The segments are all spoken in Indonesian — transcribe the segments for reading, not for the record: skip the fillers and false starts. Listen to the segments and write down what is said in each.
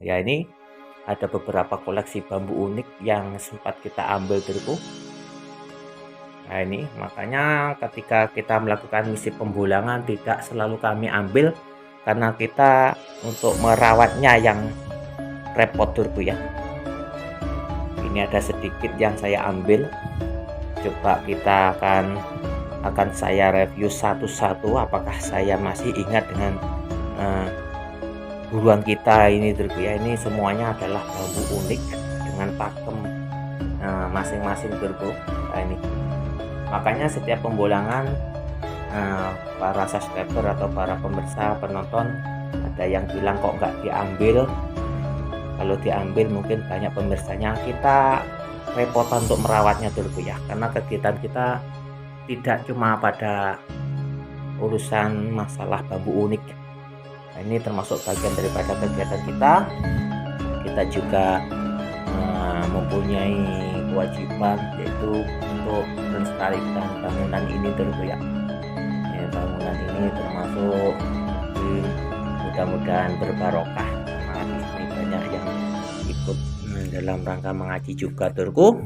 Ya, ini ada beberapa koleksi bambu unik yang sempat kita ambil Turku. Nah, ini makanya ketika kita melakukan misi pembulangan tidak selalu kami ambil karena kita untuk merawatnya yang repot Turku ya. Ini ada sedikit yang saya ambil. Coba kita akan saya review satu-satu apakah saya masih ingat dengan buruan kita ini Turku ya. Ini semuanya adalah bambu unik dengan pakem masing-masing Turku. Nah, ini makanya setiap pembulangan para subscriber atau para pemirsa penonton ada yang bilang kok nggak diambil. Kalau diambil mungkin banyak pemirsanya kita repotan untuk merawatnya Turku ya, karena kegiatan kita tidak cuma pada urusan masalah bambu unik. Nah, ini termasuk bagian daripada kegiatan kita. Kita juga mempunyai kewajiban yaitu untuk melestarikan bangunan ini Turku ya. Bangunan ini termasuk mudah-mudahan berbarokah. Nah, di sini banyak yang ikut dalam rangka mengaji juga Turku.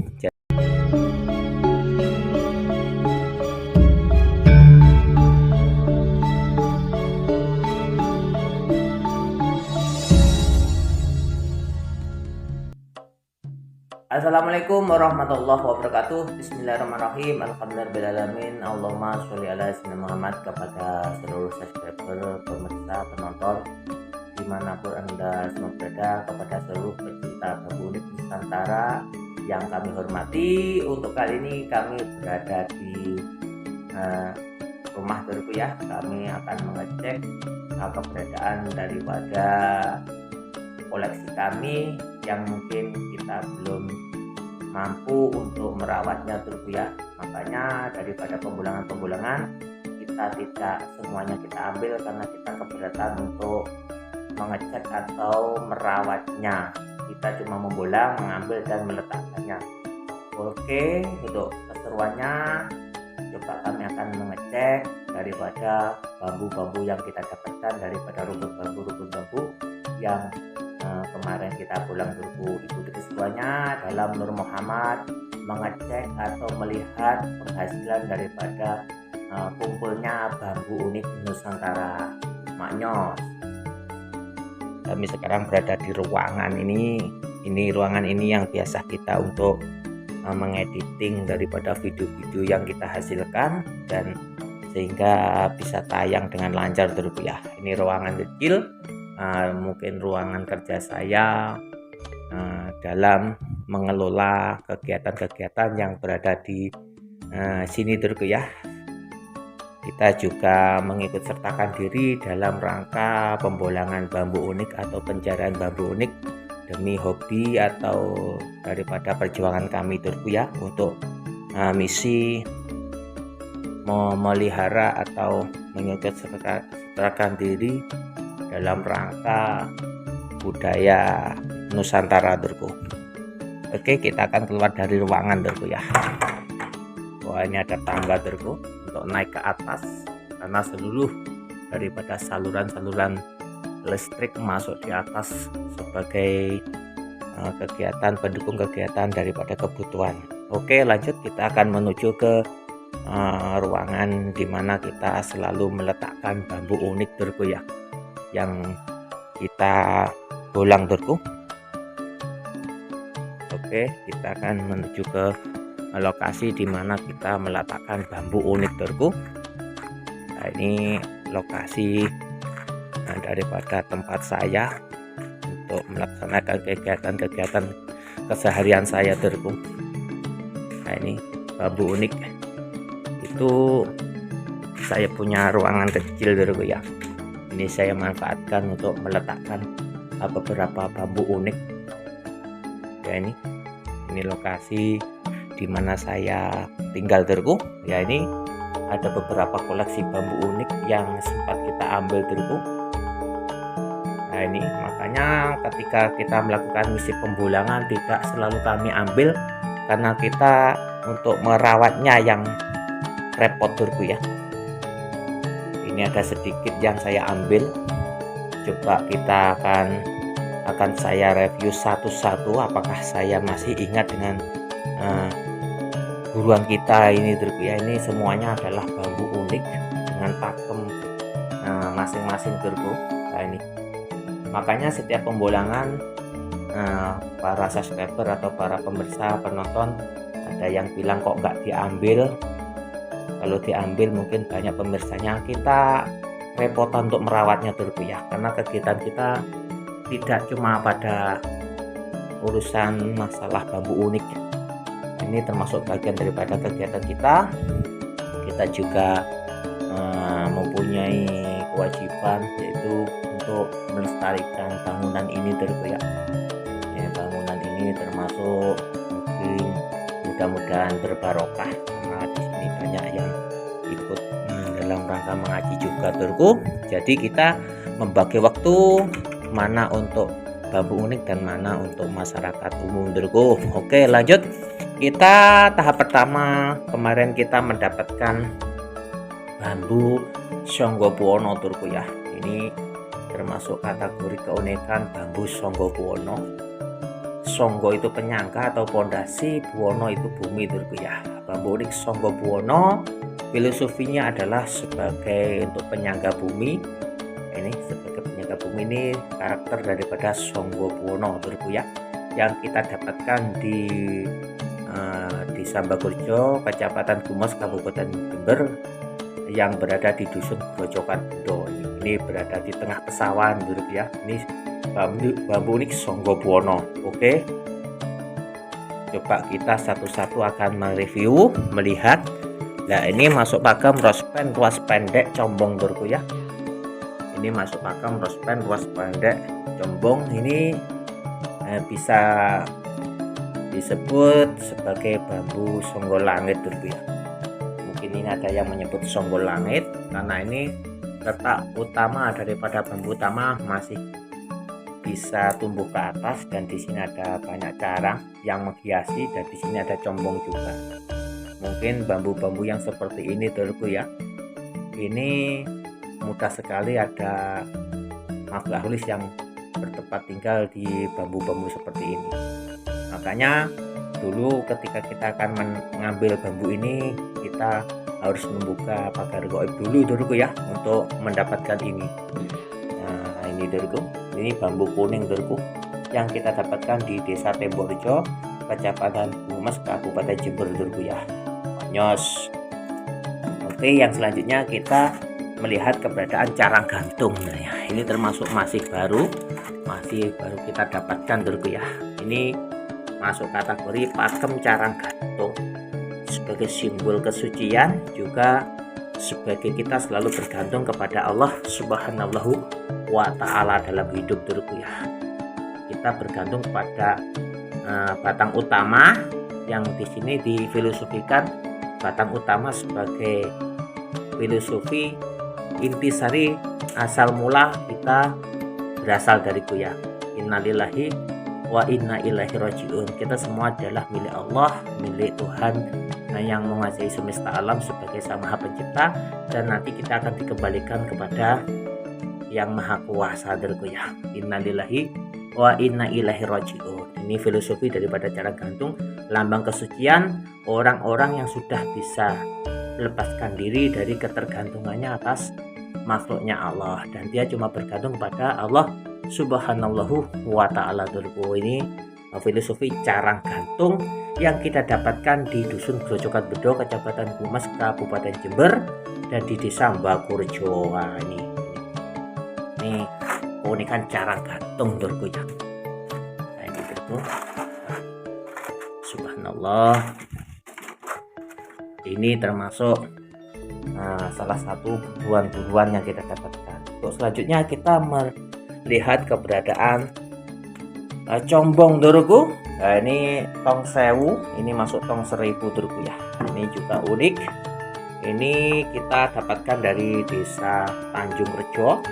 Assalamualaikum warahmatullahi wabarakatuh. Bismillahirrahmanirrahim. Alhamdulillahirrahmanirrahim. Allahumma sholli ala sayyidina Muhammad. Kepada seluruh subscriber, pemirsa, penonton dimanapun Anda semua berada, kepada seluruh pecinta bambu unik Nusantara yang kami hormati, untuk kali ini kami berada di rumah Turku ya. Kami akan mengecek keberadaan daripada koleksi kami yang mungkin kita belum mampu untuk merawatnya Turku ya. Makanya daripada pembulangan kita tidak semuanya kita ambil karena kita keberatan untuk mengecek atau merawatnya. Kita cuma membulang, mengambil dan meletakkannya. Oke, untuk keseruannya coba kami akan mengecek daripada bambu-bambu yang kita dapatkan daripada rumput bambu yang kemarin kita pulang Turku. Ikuti keseruannya dalam Nur Muhammad mengecek atau melihat penghasilan daripada kumpulnya bambu unik Nusantara Maknyos. Kami sekarang berada di ruangan ini. Ruangan ini yang biasa kita untuk mengediting daripada video-video yang kita hasilkan dan sehingga bisa tayang dengan lancar Turku ya. Ini ruangan kecil. Mungkin ruangan kerja saya dalam mengelola kegiatan-kegiatan yang berada di sini Turku ya. Kita juga mengikut sertakan diri dalam rangka pembulangan bambu unik atau pencarian bambu unik demi hobi atau daripada perjuangan kami Turku ya, untuk misi memelihara atau mengikut sertakan diri dalam rangka budaya Nusantara Turku. Oke, kita akan keluar dari ruangan Turku ya. Wah, ini ada tangga Turku untuk naik ke atas karena seluruh daripada saluran-saluran listrik masuk di atas sebagai kegiatan pendukung kegiatan daripada kebutuhan. Oke, lanjut kita akan menuju ke ruangan dimana kita selalu meletakkan bambu unik Turku ya, yang kita bolang Turku. Oke, kita akan menuju ke lokasi di mana kita meletakkan bambu unik Turku. Nah, ini lokasi daripada tempat saya untuk melaksanakan kegiatan-kegiatan keseharian saya Turku. Nah, ini bambu unik itu saya punya ruangan kecil Turku ya. Ini saya manfaatkan untuk meletakkan beberapa bambu unik ya. Ini lokasi di mana saya tinggal Turku ya. Ini ada beberapa koleksi bambu unik yang sempat kita ambil Turku. Nah, ini makanya ketika kita melakukan misi pembulangan tidak selalu kami ambil karena kita untuk merawatnya yang repot Turku ya. Ini ada sedikit yang saya ambil. Coba kita akan saya review satu-satu. Apakah saya masih ingat dengan buruan kita ini Durku ya. Ini semuanya adalah bambu unik dengan pakem masing-masing Durku. Nah ini makanya setiap pembolangan para subscriber atau para pemirsa penonton ada yang bilang kok nggak diambil. Kalau diambil mungkin banyak pemirsanya, kita repotan untuk merawatnya Durku ya, karena kegiatan kita tidak cuma pada urusan masalah bambu unik. Ini termasuk bagian daripada kegiatan kita. Kita juga mempunyai kewajiban yaitu untuk melestarikan bangunan ini Durku ya. Bangunan ini termasuk mungkin mudah-mudahan berbarokah, karena di sini banyak yang ikut dalam rangka mengaji juga Durku. Jadi kita membagi waktu mana untuk bambu unik dan mana untuk masyarakat umum Durku. Oke, lanjut. Kita tahap pertama kemarin kita mendapatkan bambu Songgobuwono Durku ya. Ini termasuk kategori keunikan bambu Songgobuwono. Songgo itu penyangga atau pondasi, buwono itu bumi Durku ya. Bambu unik Songgobuwono filosofinya adalah sebagai untuk penyangga bumi. Ini sebagai penyangga bumi, ini karakter daripada Songgobuwono Durku ya, yang kita dapatkan di Desa Bagurjo, Kecamatan Gumes, Kabupaten Jember, yang berada di Dusun Grojogan Bendo. Ini berada di tengah pesawahan Durku ya. Ini bambu unik Songgobuwono. Oke, coba kita satu-satu akan mereview, melihat. Nah ini masuk pakem rospen ruas pendek combong Durku ya. Ini masuk pakem rospen ruas pendek combong. Ini bisa disebut sebagai bambu Songgolangit Durku ya. Mungkin ini ada yang menyebut Songgolangit karena ini letak utama daripada bambu utama masih bisa tumbuh ke atas, dan di sini ada banyak carang yang menghiasi, dan di sini ada combong juga. Mungkin bambu-bambu yang seperti ini Durku ya, ini mudah sekali ada makhluk halus yang bertempat tinggal di bambu-bambu seperti ini. Makanya dulu ketika kita akan mengambil bambu ini, kita harus membuka pagar gaib dulu Durku ya, untuk mendapatkan ini. Nah ini Durku, ini bambu kuning Durku yang kita dapatkan di Desa Temborejo, Kecamatan Gumes, Kabupaten Jember Durku ya. Nyos. Oke, yang selanjutnya kita melihat keberadaan carang gantung. Nah ya, ini termasuk masih baru kita dapatkan Durku ya. Ini masuk kategori pakem carang gantung, sebagai simbol kesucian, juga sebagai kita selalu bergantung kepada Allah Subhanahu wa ta'ala dalam hidup Durku ya. Kita bergantung pada batang utama, yang di sini difilosofikan batang utama sebagai filosofi intisari asal mula kita berasal dari ya. Innalillahi wa inna ilaihi rajiun. Kita semua adalah milik Allah, milik Tuhan yang menguasai semesta alam sebagai Sang Maha Pencipta, dan nanti kita akan dikembalikan kepada Yang Maha Kuasa Durku ya. Innalillahi wa inna ilaihi rajiun. Ini filosofi daripada carang gantung, lambang kesucian orang-orang yang sudah bisa melepaskan diri dari ketergantungannya atas makhluknya Allah, dan dia cuma bergantung kepada Allah Subhanahu wa ta'ala Durku. Ini filosofi carang gantung yang kita dapatkan di Dusun Grojogan Bendo, Kecamatan Gumes, Kabupaten Jember, dan di Desa Bagurjo. Nah, ini keunikan carang gantung Durku ya. Nah, ini Durku. Subhanallah. Ini termasuk salah satu buruan-buruan yang kita dapatkan. Untuk selanjutnya kita melihat keberadaan combong Durku. Nah, ini tong sewu, ini masuk tong 1000 Durku ya. Ini juga unik. Ini kita dapatkan dari Desa Tanjung Rejo,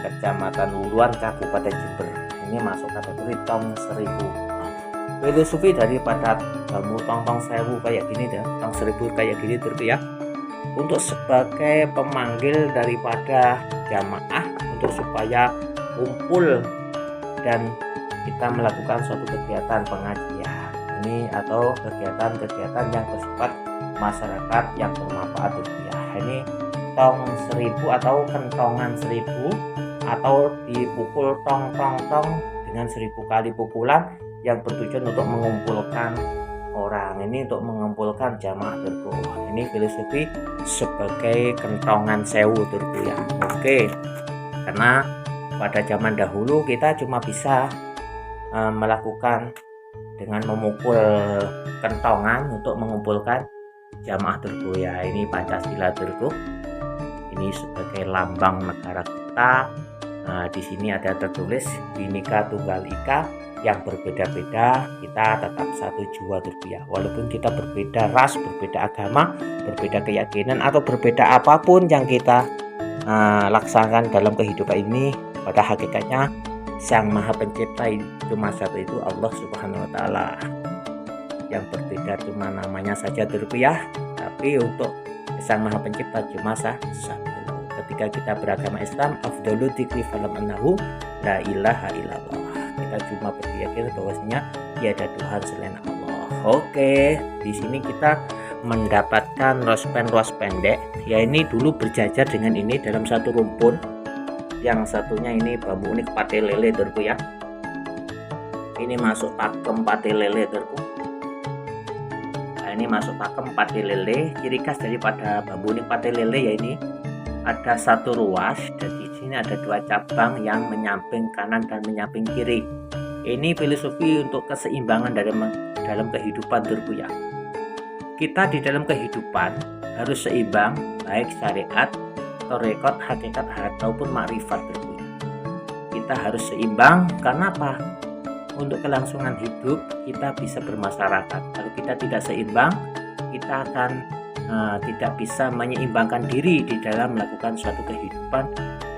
Kecamatan Wuluan, Kabupaten Jember. Ini masuk kategori tong 1000. Filosofi daripada bambu tong sewu kayak gini dan tong 1000 kayak gini Durku ya, untuk sebagai pemanggil daripada jamaah untuk supaya kumpul dan kita melakukan suatu kegiatan pengajian ini atau kegiatan-kegiatan yang bersifat masyarakat yang bermanfaat rupiah. Ini tong 1000 atau kentongan 1000 atau dipukul tong dengan 1000 kali pukulan yang bertujuan untuk mengumpulkan orang, ini untuk mengumpulkan jamaah turku. Ini filosofi sebagai kentongan sewu turku ya. Oke, karena pada zaman dahulu kita cuma bisa melakukan dengan memukul kentongan untuk mengumpulkan jamaah turku ya. Ini Pancasila turku, ini sebagai lambang negara kita. Di sini ada tertulis Bhinneka Tunggal Ika, yang berbeda-beda kita tetap satu jua rupiah. Walaupun kita berbeda ras, berbeda agama, berbeda keyakinan atau berbeda apapun yang kita laksanakan dalam kehidupan ini, pada hakikatnya Sang Maha Pencipta cuma satu, itu Allah Subhanahu wa Ta'ala. Yang berbeda cuma namanya saja rupiah, tapi untuk Sang Maha Pencipta cuma satu. Ketika kita beragama Islam, afdalu dzikri falam annahu la ilaha illallah. Kita cuma berkeyakinan bahwasanya tiada Tuhan selain Allah. Oke, di sini kita mendapatkan rospen pendek. Ya, ini dulu berjajar dengan ini dalam satu rumpun. Yang satunya ini bambu unik pate lele turku ya. Ini masuk pakem pate lele turku. Nah, ini masuk pakem pate lele. Ciri khas daripada bambu unik pate lele ya, ini ada satu ruas dan di sini ada dua cabang yang menyamping kanan dan menyamping kiri. Ini filosofi untuk keseimbangan dalam kehidupan turku ya. Kita di dalam kehidupan harus seimbang, baik syariat, tarekat, hakikat ataupun makrifat turku ya. Kita harus seimbang karena apa? Untuk kelangsungan hidup kita bisa bermasyarakat. Kalau kita tidak seimbang, kita akan tidak bisa menyeimbangkan diri di dalam melakukan suatu kehidupan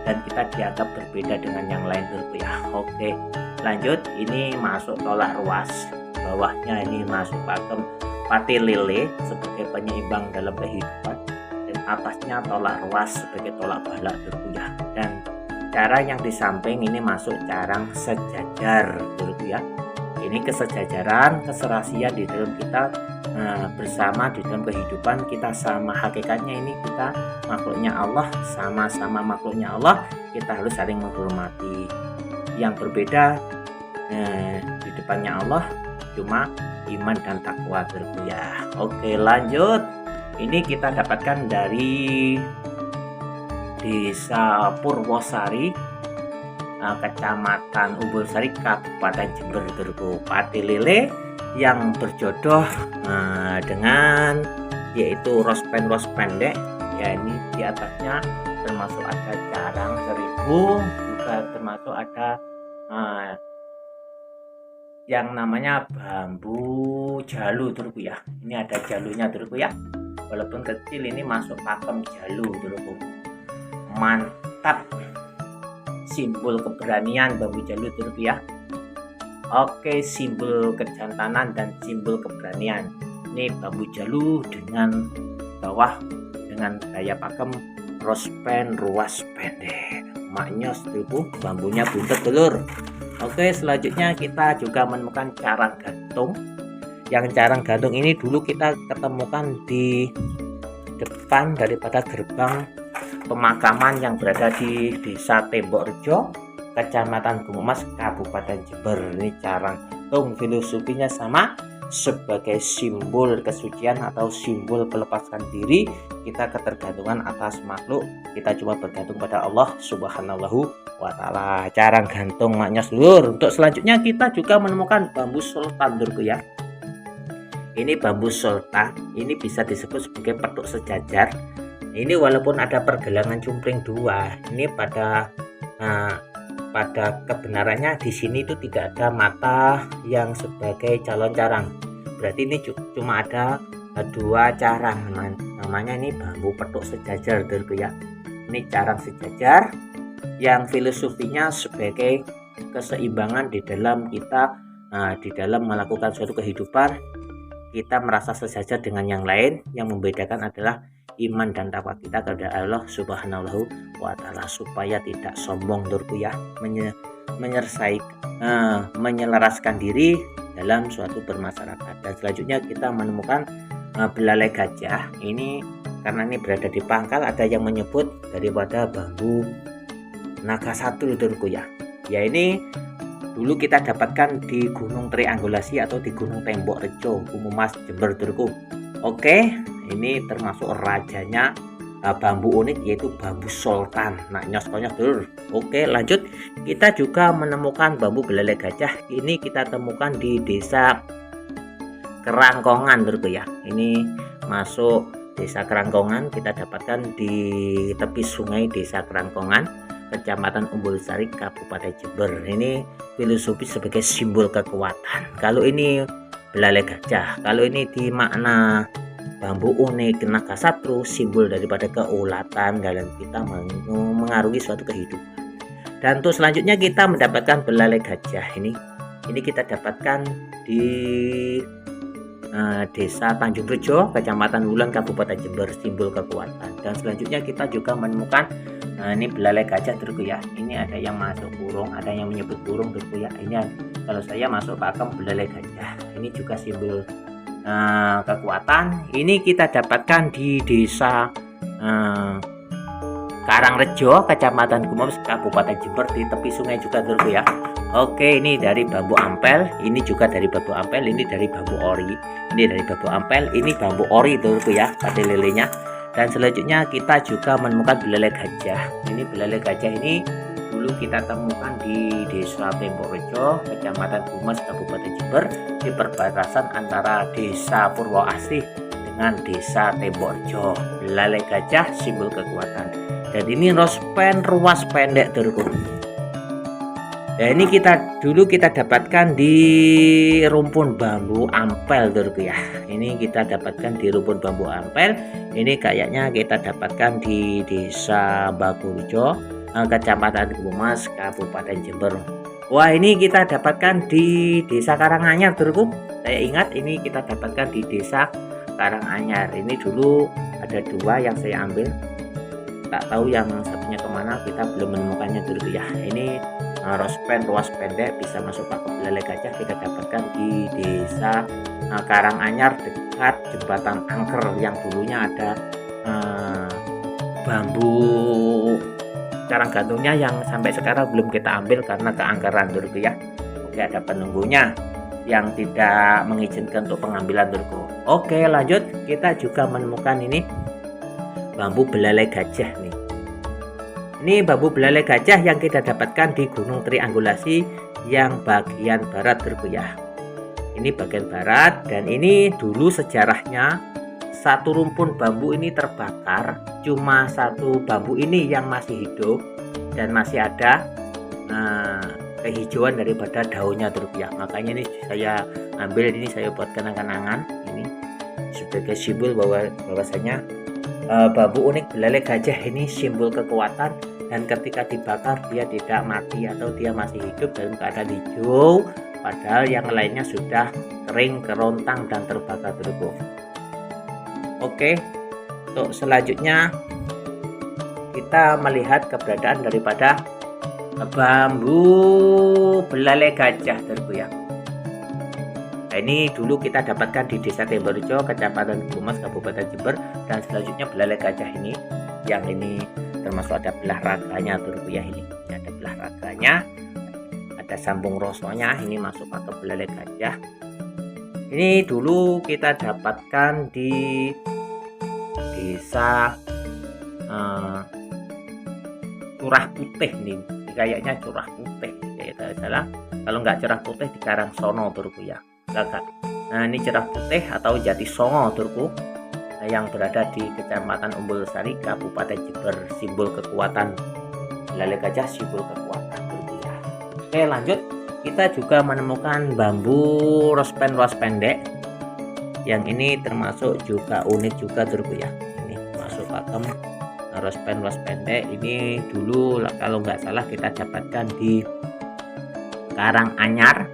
dan kita dianggap berbeda dengan yang lain turku ya. Oke, lanjut. Ini masuk tolak ruas, bawahnya ini masuk pakem pate lele sebagai penyeimbang dalam kehidupan, dan atasnya tolak ruas sebagai tolak balak turku ya. Dan cara yang di samping ini masuk carang sejajar turku ya. Ini kesejajaran, keserasian di dalam kita bersama di dalam kehidupan kita. Sama hakikatnya ini kita makhluknya Allah, sama-sama makhluknya Allah, kita harus saling menghormati. Yang berbeda di depannya Allah cuma iman dan takwa turku ya. Oke, lanjut. Ini kita dapatkan dari Desa Purwosari, Kecamatan Umbulsari, Kabupaten Jember turku. Pate lele yang berjodoh dengan yaitu rospen pendek ya. Ini di atasnya termasuk ada carang 1000, juga termasuk ada yang namanya bambu jalu turku ya. Ini ada jalunya turku ya, walaupun kecil. Ini masuk pakem jalu turku. Mantap, simbol keberanian bambu jalu turku ya. Oke, simbol kejantanan dan simbol keberanian. Ini bambu jalu dengan bawah dengan gaya pakem rospen ruas pendek. Maknyos tubuh bambunya buntut telur. Oke, selanjutnya kita juga menemukan carang gantung. Yang carang gantung ini dulu kita ketemukan di depan daripada gerbang pemakaman yang berada di Desa Tembok Rejo, Kecamatan Gumumas, Kabupaten Jember. Ini carang gantung, filosofinya sama, sebagai simbol kesucian atau simbol melepaskan diri kita ketergantungan atas makhluk. Kita cuma bergantung pada Allah Subhanahu wa Ta'ala. Carang gantung maknya seluruh. Untuk selanjutnya kita juga menemukan bambu sultan turku ya. Ini bambu sultan, ini bisa disebut sebagai petuk sejajar. Ini walaupun ada pergelangan cumpling dua, ini pada kebenarannya di sini itu tidak ada mata yang sebagai calon carang. Berarti ini cuma ada dua carang, namanya ini bambu petuk sejajar turku ya. Ini carang sejajar yang filosofinya sebagai keseimbangan di dalam kita di dalam melakukan suatu kehidupan. Kita merasa sejajar dengan yang lain. Yang membedakan adalah iman dan takwa kita kepada Allah Subhanahu wa Ta'ala, supaya tidak sombong turku ya, menyelaraskan diri dalam suatu bermasyarakat. Dan selanjutnya kita menemukan belalai gajah. Ini karena ini berada di pangkal, ada yang menyebut daripada bambu naga satru turku ya. Ya, ini dulu kita dapatkan di Gunung Triangulasi atau di Gunung Tembok Rejo, Umumas, Jember turku. Oke, ini termasuk rajanya bambu unik, yaitu bambu sultan. Nah, nyos-nyos dulu. Oke, lanjut. Kita juga menemukan bambu belalai gajah. Ini kita temukan di desa Kerangkongan turku ya. Ini masuk desa Kerangkongan, kita dapatkan di tepi sungai desa Kerangkongan, Kecamatan Umbulsari, Kabupaten Jember. Ini filosofi sebagai simbol kekuatan. Kalau ini belalai gajah, kalau ini di makna bambu unik naga satru, simbol daripada keulatan dalam kita mengarungi suatu kehidupan. Dan untuk selanjutnya kita mendapatkan belalai gajah ini kita dapatkan di desa Tanjung Rejo, Kecamatan Wulan, Kabupaten Jember, simbol kekuatan. Dan selanjutnya kita juga menemukan ini belalai gajah turku ya. Ini ada yang masuk burung, ada yang menyebut burung turku ya. Ini kalau saya masuk pakem belalai gajah. Ini juga simbol kekuatan. Ini kita dapatkan di desa Karangrejo, Kecamatan Gumus, Kabupaten Jember, di tepi sungai juga turku ya. Oke, ini dari bambu ampel, ini juga dari bambu ampel, ini dari bambu ori, ini dari bambu ampel, ini bambu ori turku ya, pada lelenya. Dan selanjutnya kita juga menemukan belalai gajah. Ini belalai gajah ini dulu kita temukan di desa Tembok Rejo, Kecamatan Gumas, Kabupaten Jember, di perbatasan antara desa Purwoasih dengan desa Tembok Rejo. Belalai gajah simbol kekuatan. Dan ini rospen ruas pendek turku. Nah, ini dulu kita dapatkan di rumpun bambu ampel turku ya. Ini kita dapatkan di rumpun bambu ampel. Ini kayaknya kita dapatkan di desa Bagurejo, Kecamatan Gumas, Kabupaten Jember. Wah, ini kita dapatkan di desa Karanganyar turku. Saya ingat ini kita dapatkan di desa Karanganyar. Ini dulu ada dua yang saya ambil. Tak tahu yang satunya kemana, kita belum menemukannya turku ya. Ini rospen ruas pendek bisa masuk pakem belalai gajah, kita dapatkan di desa Karanganyar dekat jembatan angker yang dulunya ada bambu carang gantungnya yang sampai sekarang belum kita ambil karena keangkeran turku ya. Oke, ada penunggunya yang tidak mengizinkan untuk pengambilan turku. Oke, lanjut. Kita juga menemukan ini bambu belalai gajah nih. Ini bambu belalai gajah yang kita dapatkan di Gunung Triangulasi yang bagian barat turku ya. Ini bagian barat, dan ini dulu sejarahnya satu rumpun bambu ini terbakar, cuma satu bambu ini yang masih hidup dan masih ada kehijauan daripada daunnya turku ya. Makanya ini saya ambil, ini saya buat kenang-kenangan ini sebagai simbol bahwasanya bambu unik belalai gajah ini simbol kekuatan, dan ketika dibakar dia tidak mati atau dia masih hidup dalam keadaan hijau, padahal yang lainnya sudah kering, kerontang, dan terbakar turku. Oke, untuk selanjutnya kita melihat keberadaan daripada bambu belalai gajah turku ya. Nah, ini dulu kita dapatkan di desa Tembok Rejo, Kecamatan Gumas, Kabupaten Jember. Dan selanjutnya belalai gajah ini, yang ini termasuk ada belah raganya turku ya. Ini ada belah raganya, ada sambung rosonya, ini masuk pakai belalai gajah. Ini dulu kita dapatkan di desa Curah Putih nih, kayaknya Curah Putih ya, salah. Kalau nggak Curah Putih di Karangsono turku ya. Nah, ini Curah Putih atau Jati Songo turku, yang berada di Kecamatan Umbulsari, Kabupaten Jember, simbol kekuatan. Belalai gajah simbol kekuatan turku ya. Oke, lanjut. Kita juga menemukan bambu rospen ruas pendek, yang ini termasuk juga unik juga turku ya. Ini masuk pakem rospen ruas pendek. Ini dulu kalau nggak salah kita dapatkan di Karanganyar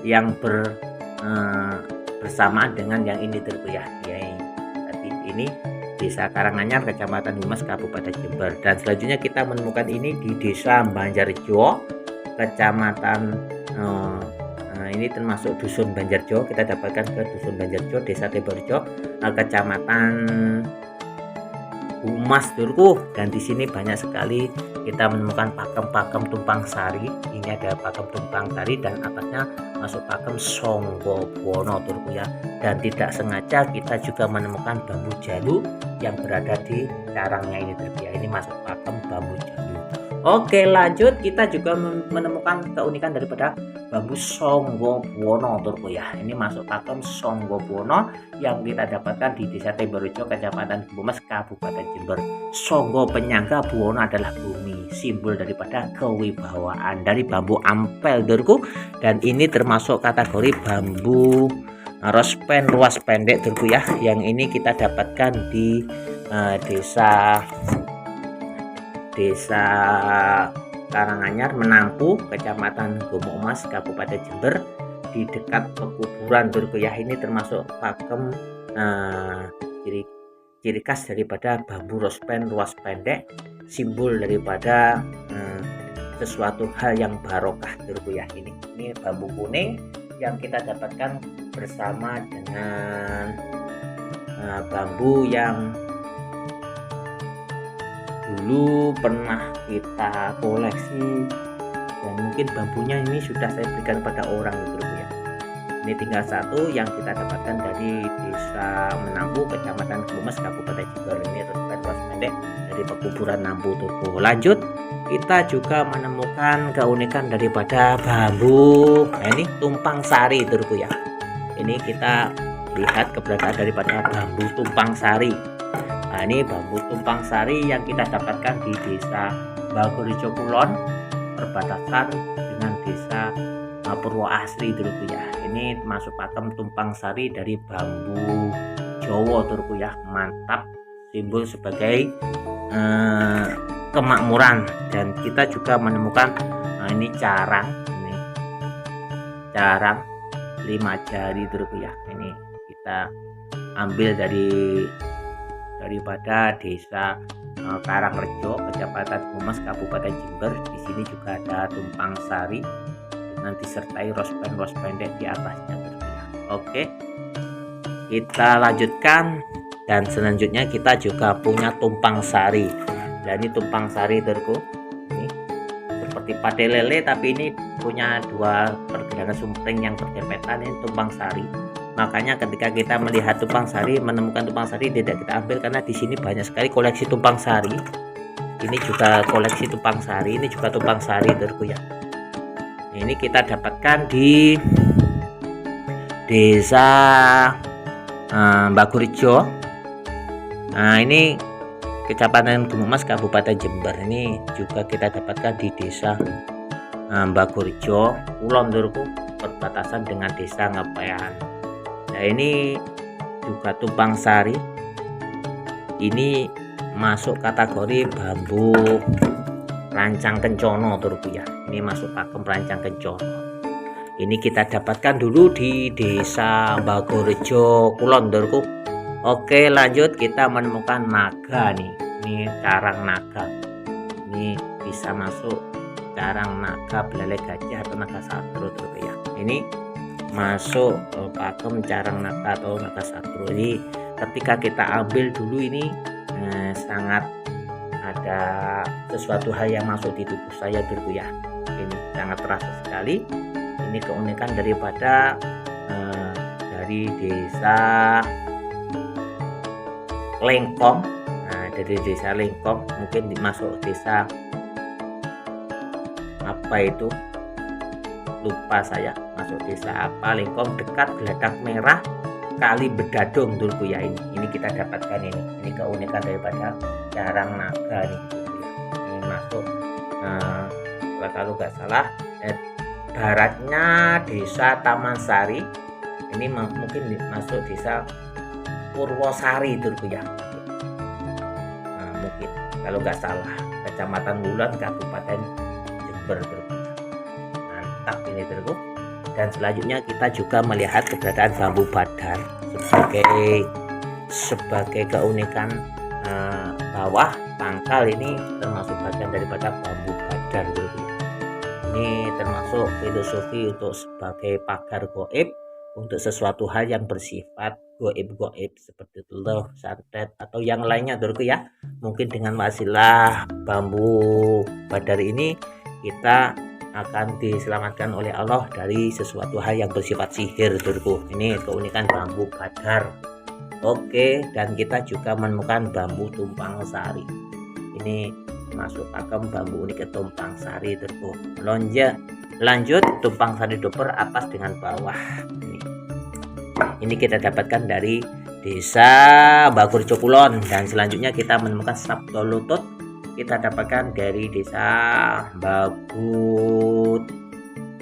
yang bersamaan dengan yang ini turku ya. Tadi ini desa Karanganyar, Kecamatan Gumas, Kabupaten Jember. Dan selanjutnya kita menemukan ini di desa Banjarjo, Kecamatan ini termasuk Dusun Banjarjo. Kita dapatkan ke Dusun Banjarjo, Desa Tebarjo, Kecamatan Humas Turku, dan di sini banyak sekali kita menemukan pakem-pakem tumpang sari. Ini ada pakem tumpang sari dan atasnya masuk pakem Songgobuwono Turku ya. Dan tidak sengaja kita juga menemukan bambu jalu yang berada di carangnya ini Turku ya. Ini masuk pakem bambu jalu. Oke, lanjut, kita juga menemukan keunikan daripada bambu Songgobuwono Turku ya. Ini masuk pakem Songgobuwono yang kita dapatkan di Desa Tebarjo, Kecamatan Bumas, Kabupaten Jember. Songgo penyangga Buwono adalah bumi, simbol daripada kewibawaan dari bambu ampel Turku, dan ini termasuk kategori bambu rospen ruas pendek Turku ya. Yang ini kita dapatkan di Desa Karanganyar, Menampu, Kecamatan Gomomas, Kabupaten Jember, di dekat pekuburan Turku ya. Ini termasuk pakem ciri khas daripada bambu rospen ruas pendek, simbol daripada sesuatu hal yang barokah Turku ya. Ini bambu kuning yang kita dapatkan bersama dengan bambu yang dulu pernah kita koleksi, dan mungkin bambunya ini sudah saya berikan pada orang gitu ya. Ini tinggal satu yang kita dapatkan dari Desa Menampu, Kecamatan Bumas, Kabupaten Jember. Ini rospen ruas pendek dari pekuburan Nampu Turku. Lanjut, kita juga menemukan keunikan daripada bambu ini tumpang sari Turku ya. Ini kita lihat keberadaan daripada bambu tumpang sari. Nah, ini bambu tumpang sari yang kita dapatkan di Desa Bagorijo Kulon, perbatasan dengan Desa Purwoasri Turku ya. Ini masuk pakem tumpang sari dari bambu Jawa Turku ya. Mantap, simbol sebagai kemakmuran. Dan kita juga menemukan ini carang 5 jari Turku ya. Ini kita ambil daripada Desa Karangrejo, Kecamatan Humas, Kabupaten Jember. Di sini juga ada tumpang sari dengan disertai rospen pendek di atasnya. Oke, kita lanjutkan, dan selanjutnya kita juga punya tumpang sari. Dan ini tumpang sari Turku, ini seperti pade lele tapi ini punya 2 pergelangan sumpring yang berjempetan. Ini tumpang sari. Makanya ketika kita melihat tumpang sari, menemukan tumpang sari, tidak kita ambil karena di sini banyak sekali koleksi tumpang sari. Ini juga koleksi tumpang sari, ini juga tumpang sari Turku ya. Ini kita dapatkan di Desa Bagorijo. Nah, ini Kecamatan Gomomas, Kabupaten Jember. Ini juga kita dapatkan di Desa Bagorijo Kulon Turku, perbatasan dengan Desa Ngepean. Nah, ini juga tumpang sari. Ini masuk kategori bambu rancang kencono Turku ya. Ini masuk pakem rancang kencono. Ini kita dapatkan dulu di Desa Bagorijo Kulon Turku. Oke, lanjut, kita menemukan naga nih. Ini carang naga. Ini bisa masuk carang naga belalai gajah atau naga satru Turku ya. Ini masuk pakem carang naga atau naga satru. Ini ketika kita ambil dulu ini sangat ada sesuatu hal yang masuk di tubuh saya Turku ya. Ini sangat terasa sekali. Ini keunikan daripada dari Desa Lengkong. Nah, dari Desa Lengkong mungkin masuk desa apa itu, lupa saya, masuk desa apa Lengkong, dekat Geladak Merah Kali Bedadung Turku ya. Ini kita dapatkan ini keunikan daripada carang naga nih. Ini masuk kalau nggak salah baratnya Desa Taman Sari. Ini mungkin masuk Desa Purwosari Turku ya. Nah, mungkin kalau nggak salah Kecamatan Wulan, Kabupaten Jember Turku. Mantap ini Turku. Dan selanjutnya kita juga melihat keberadaan bambu badar sebagai keunikan bawah pangkal. Ini termasuk bagian daripada bambu badar Turku. Ini Ini termasuk filosofi untuk sebagai pagar goib untuk sesuatu hal yang bersifat goib-goib seperti telur, santet atau yang lainnya Dorku ya. Mungkin dengan wasilah bambu badar ini kita akan diselamatkan oleh Allah dari sesuatu hal yang bersifat sihir Dorku. Ini keunikan bambu badar. Oke, dan kita juga menemukan bambu tumpang sari. Ini masuk pakem bambu unik tumpang sari Dorku. Lanjut tumpang sari doper atas dengan bawah. Ini kita dapatkan dari desa Bagurjo Kulon, dan selanjutnya kita menemukan sabdo lutut kita dapatkan dari desa Bagut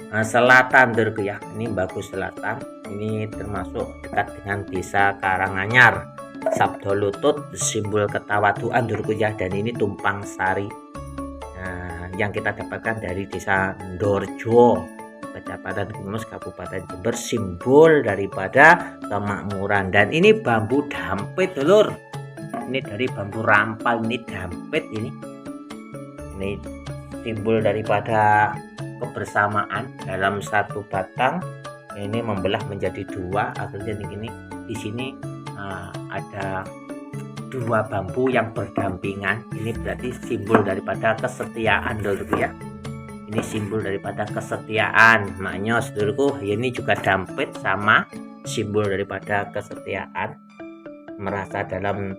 Selatan Dorku ya. Ini Bagus Selatan, ini termasuk dekat dengan desa Karanganyar. Sabdo lutut simbol ketawaduan Dorku ya, dan ini tumpang sari yang kita dapatkan dari desa Ndorjo, Kecamatan Gunung, Kabupaten Jember, simbol daripada kemakmuran. Dan ini bambu dampit Dulur, ini dari bambu rampal, ini dampit, ini simbol daripada kebersamaan dalam satu batang. Ini membelah menjadi dua, akhirnya ini di sini ada dua bambu yang berdampingan. Ini berarti simbol daripada kesetiaan Dulurku ya. Ini simbol daripada kesetiaan maknyos Dulurku. Ini juga dampit sama simbol daripada kesetiaan. Merasa dalam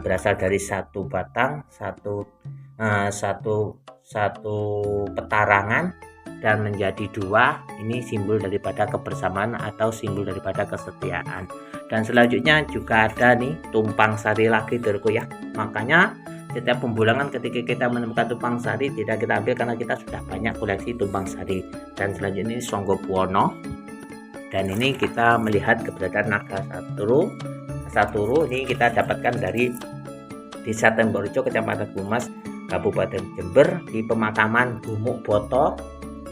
berasal dari satu batang, satu petarangan dan menjadi dua. Ini simbol daripada kebersamaan atau simbol daripada kesetiaan. Dan selanjutnya juga ada nih tumpang sari lagi Dulurku ya. Makanya setiap pembulangan ketika kita menemukan tumpang sari tidak kita ambil karena kita sudah banyak koleksi tumpang sari. Dan selanjutnya ini Songgobuwono, dan ini kita melihat keberadaan naga saturu. Ini kita dapatkan dari desa Temborejo, Kecamatan Gumas, Kabupaten Jember, di pemakaman Gumuk Boto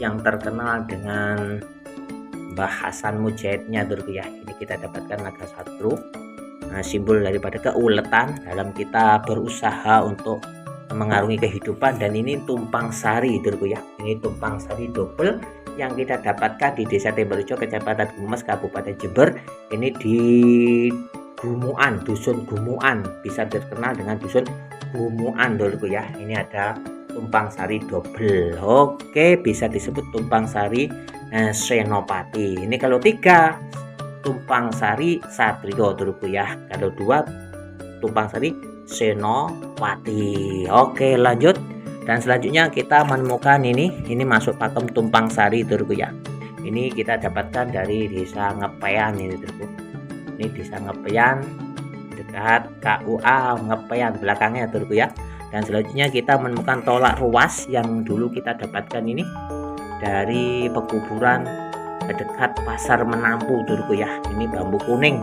yang terkenal dengan Mbah Hasan Mujahidnya Dulurku ya. Ini kita dapatkan naga satru, simbol daripada keuletan dalam kita berusaha untuk mengarungi kehidupan. Dan ini tumpang sari Dulurku ya. Ini tumpang sari double yang kita dapatkan di desa Temborejo, Kecamatan Gumas, Kabupaten Jember. Ini di Gumuan, dusun Gumuan, bisa terkenal dengan dusun Gumuan Dulurku ya. Ini ada tumpang sari double. Oke, bisa disebut tumpang sari Senopati. Ini kalau 3 tumpang sari Satrio Dulurku ya. Kalau 2 tumpang sari Senopati. Oke, lanjut. Dan selanjutnya kita menemukan ini masuk pakem tumpang sari Dulurku ya. Ini kita dapatkan dari desa Ngepean ini Dulurku. Ini desa Ngepean dekat KUA Ngepean belakangnya Dulurku ya. Dan selanjutnya kita menemukan tolak ruas yang dulu kita dapatkan ini dari pekuburan dekat Pasar Menampu Dulurku ya. Ini bambu kuning,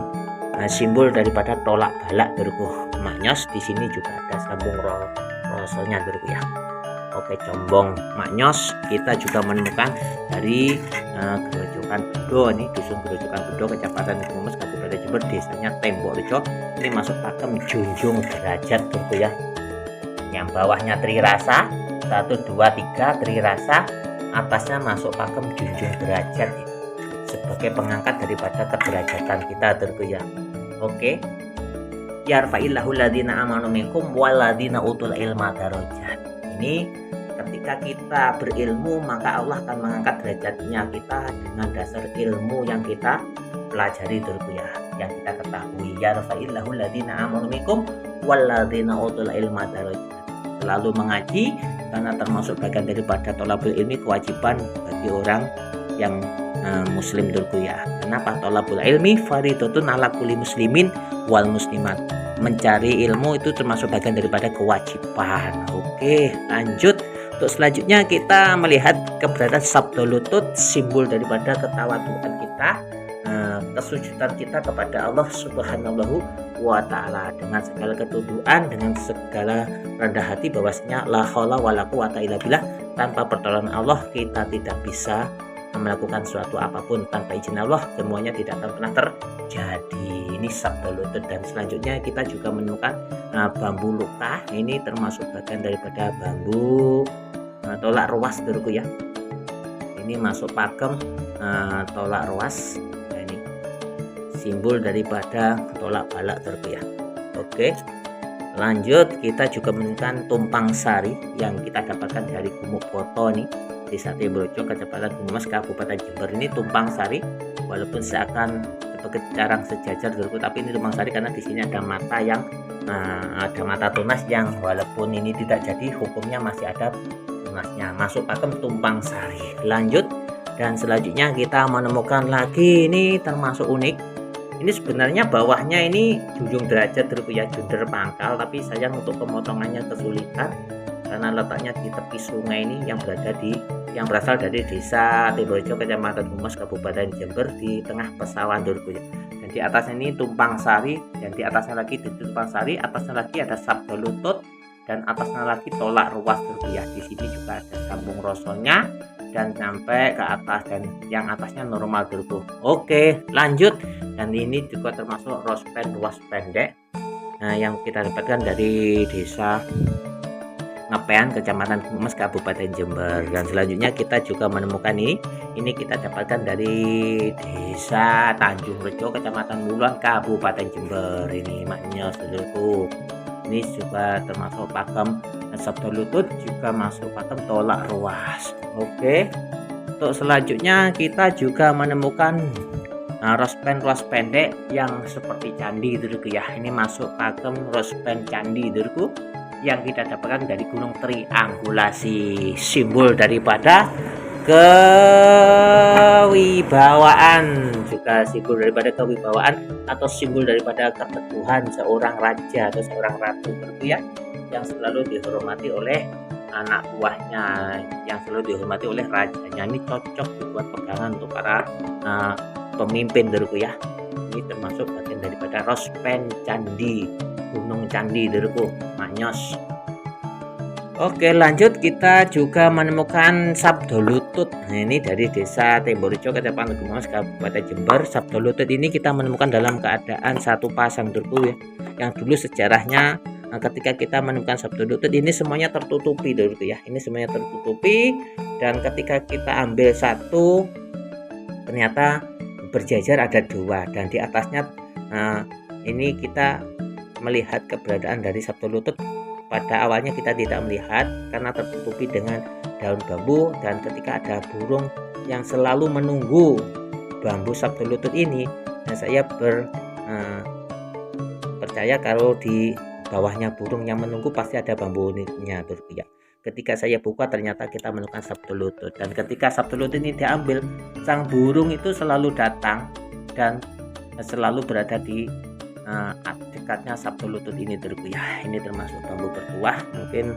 simbol daripada tolak balak Dulurku. Maknyos di sini juga ada sambung rosonya Dulurku ya. Oke, combong maknyos kita juga menemukan dari Gerojokan Bedo. Ini dusun Gerojokan Bedo, Kecamatan Gumus, Kabupaten Jember, desanya Temborejo. Ini masuk pakem junjung derajat Dulurku ya. Yang bawahnya Trirasa 1, 2, 3 Trirasa, atasnya masuk pakem junjung derajat sebagai pengangkat daripada kederajatan kita Dulurku ya. Oke, yarfa'illahu ladina amanu minkum waladina utul ilma darajat. Ini ketika kita berilmu maka Allah akan mengangkat derajatnya kita dengan dasar ilmu yang kita pelajari Dulurku ya, yang kita ketahui. Yarfa'illahu ladina amanu minkum waladina utul ilma darajat. Selalu mengaji karena termasuk bagian daripada thalabul ilmi, kewajiban bagi orang yang muslim Dulurku ya. Kenapa? Thalabul ilmi fardhatun ala kulli muslimin wal muslimat. Mencari ilmu itu termasuk bagian daripada kewajiban. Oke, lanjut. Untuk selanjutnya kita melihat keberadaan sabdo lutut, simbol daripada ketawaduan kita, kesujudan kita kepada Allah Subhanahu wa ta'ala dengan segala ketundukan, dengan segala rendah hati bahwasanya la haula wala quwata illa billah. Tanpa pertolongan Allah kita tidak bisa melakukan suatu apapun. Tanpa izin Allah semuanya tidak akan pernah terjadi. Ini sabdo lutut. Dan selanjutnya kita juga menemukan bambu luka. Ini termasuk bagian daripada bambu tolak ruas Dulurku ya. ini masuk pakem tolak ruas. Nah, ini simbol daripada tolak balak terus ya. Oke, lanjut kita juga menemukan tumpang sari yang kita dapatkan dari Gumuk Boto nih, Desa Tembrojo, Kecamatan Gumas, Kabupaten Jember. Ini tumpang sari, walaupun seakan sebagai carang sejajar terus, tapi ini tumpang sari karena di sini ada mata yang ada mata tunas yang walaupun ini tidak jadi, hukumnya masih ada tunasnya. Masuk pakem tumpang sari. Lanjut, dan selanjutnya kita menemukan lagi, ini termasuk unik. Ini sebenarnya bawahnya ini junjung derajat terus ya, junder pangkal, tapi sayang untuk pemotongannya kesulitan karena letaknya di tepi sungai ini yang berasal dari Desa Tembrojo, Kecamatan Gumas, Kabupaten Jember, di tengah pesawahan Durku ya. Dan di atasnya ini tumpang sari, dan di atasnya lagi di tumpang sari, atasnya lagi ada sabda lutut, dan atasnya lagi tolak ruas Durku ya. Di sini juga ada sambung rosonya dan sampai ke atas, dan yang atasnya normal Durku. Oke, lanjut. Dan ini juga termasuk rospen ruas pendek yang kita dapatkan dari Desa Ngepean, Kecamatan Gumas, Kabupaten Jember. Dan selanjutnya kita juga menemukan ini kita dapatkan dari Desa Tanjung Rejo, Kecamatan Mulon, Kabupaten Jember. Ini maknya saudaraku, ini juga termasuk pakem sabda lutut, juga masuk pakem tolak ruas. Oke, untuk selanjutnya kita juga menemukan rospen ruas pendek yang seperti candi dulu ya. Ini masuk pakem rospen candi dulu yang kita dapatkan dari Gunung Triangulasi, simbol daripada kewibawaan, juga simbol daripada kewibawaan atau simbol daripada keteguhan seorang raja atau seorang ratu gitu ya, yang selalu dihormati oleh anak buahnya, yang selalu dihormati oleh rajanya. Ini cocok dibuat pegangan untuk para pemimpin dulu ya. Ini termasuk bagian daripada rospen candi, Gunung Candi dulu maknyos. Oke, lanjut kita juga menemukan sabda lutut. Nah, ini dari Desa Tembrojo, Kecamatan Gumas, Kabupaten Jember. Sabda lutut ini kita menemukan dalam keadaan satu pasang dulu ya. Yang dulu sejarahnya ketika kita menemukan sabda lutut ini semuanya tertutupi dulu ya. Ini semuanya tertutupi, dan ketika kita ambil satu ternyata berjajar ada dua, dan di atasnya ini kita melihat keberadaan dari sabda lutut. Pada awalnya kita tidak melihat karena tertutupi dengan daun bambu, dan ketika ada burung yang selalu menunggu bambu sabda lutut ini, dan saya percaya kalau di bawahnya burung yang menunggu pasti ada bambu uniknya tuh ya. Ketika saya buka ternyata kita menemukan sabda lutut, dan ketika sabda lutut ini diambil, sang burung itu selalu datang dan selalu berada di dekatnya sabda lutut ini terus ya. Ini termasuk bambu bertuah, mungkin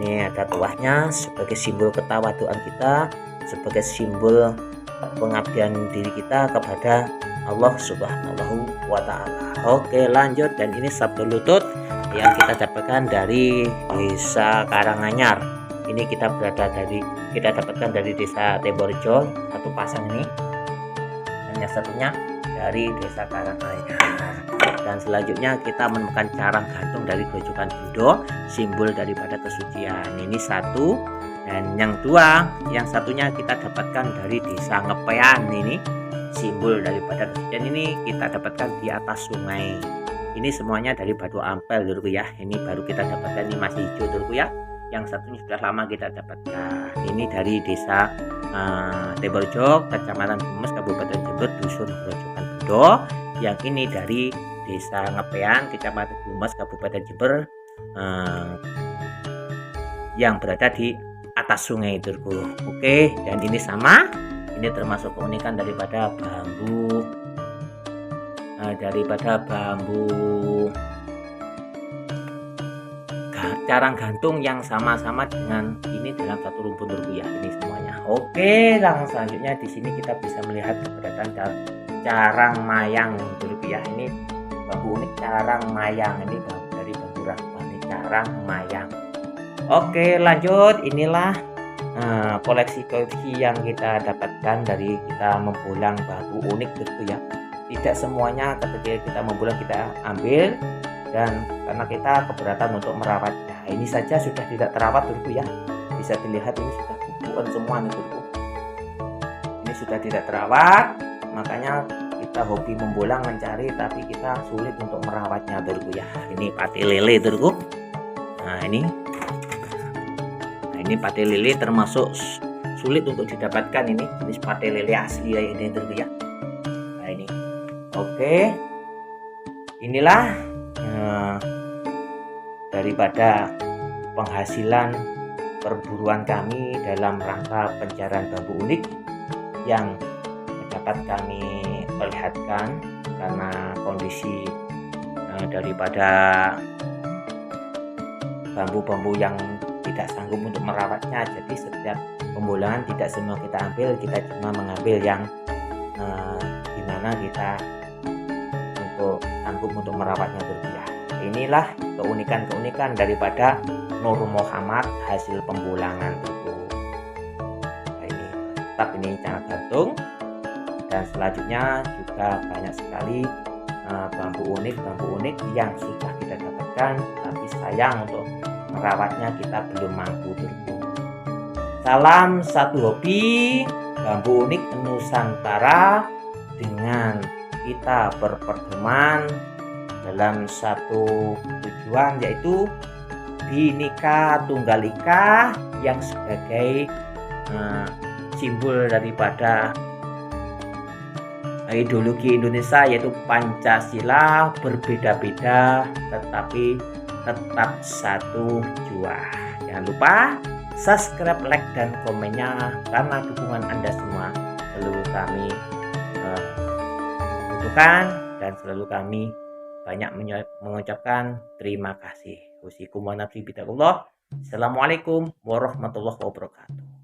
ini ada tuahnya sebagai simbol ketawaduan kita, sebagai simbol pengabdian diri kita kepada Allah Subhanahu wa Ta'ala. Oke, lanjut, dan ini sabda lutut yang kita dapatkan dari Desa Karanganyar. Ini kita dapatkan dari Desa Tembrojo, satu pasang ini, dan yang satunya dari Desa Karanganyar. Dan selanjutnya kita menemukan carang gantung dari Grojogan Bundo, simbol daripada kesucian. Ini satu, dan yang dua, yang satunya kita dapatkan dari Desa Ngepean. Ini simbol daripada kesucian, ini kita dapatkan di atas sungai. Ini semuanya dari batu ampel dulu ya. Ini baru kita dapatkan, ini masih hijau dulu ya. Yang satunya sudah lama kita dapatkan. Ini dari Desa Tembrojo, Kecamatan Gumas, Kabupaten Jember, Dusun Grojogan Bundo. Yang ini dari Desa Ngepean, Kecamatan Gumas, Kabupaten Jember, yang berada di atas sungai Durku. Oke, dan ini sama. Ini termasuk keunikan daripada bambu carang gantung yang sama-sama dengan ini dalam satu rumpun Durku ya. Ini semuanya. Oke, langsung selanjutnya di sini kita bisa melihat keberadaan carang mayang Durku ya. Ini bambu unik carang mayang, ini dari bambu rampa, ini carang mayang. Oke, lanjut. Inilah koleksi-koleksi yang kita dapatkan dari kita membulang bambu unik gitu ya. Tidak semuanya ketika kita membulang kita ambil, dan karena kita keberatan untuk merawatnya. Ini saja sudah tidak terawat dulu ya. Bisa dilihat ini sudah bubuan semua nih dulu. ini sudah tidak terawat, makanya kita hobi membolang mencari tapi kita sulit untuk merawatnya turku ya. Ini pate lele turku. Nah ini pate lele termasuk sulit untuk didapatkan, ini jenis pate lele asli ya ini turku ya. Nah ini oke, inilah daripada penghasilan perburuan kami dalam rangka pencarian bambu unik yang dapat kami perlihatkan karena kondisi daripada bambu-bambu yang tidak sanggup untuk merawatnya. Jadi setiap pembolangan tidak semua kita ambil, kita cuma mengambil yang dimana kita untuk sanggup untuk merawatnya berbiah. Inilah keunikan-keunikan daripada Nur Muhammad hasil pembolangan itu. Nah, ini tetap ini channel gantung, dan selanjutnya juga banyak sekali bambu unik yang sudah kita dapatkan, tapi sayang untuk merawatnya kita belum mampu turku. Salam satu hobi bambu unik Nusantara, dengan kita berpedoman dalam satu tujuan, yaitu Bhinneka Tunggal Ika, yang sebagai simbol daripada ideologi Indonesia, yaitu Pancasila. Berbeda-beda tetapi tetap satu jua. Jangan lupa subscribe, like, dan komennya, karena dukungan Anda semua selalu kami butuhkan, dan selalu kami banyak mengucapkan terima kasih. Assalamualaikum warahmatullahi wabarakatuh.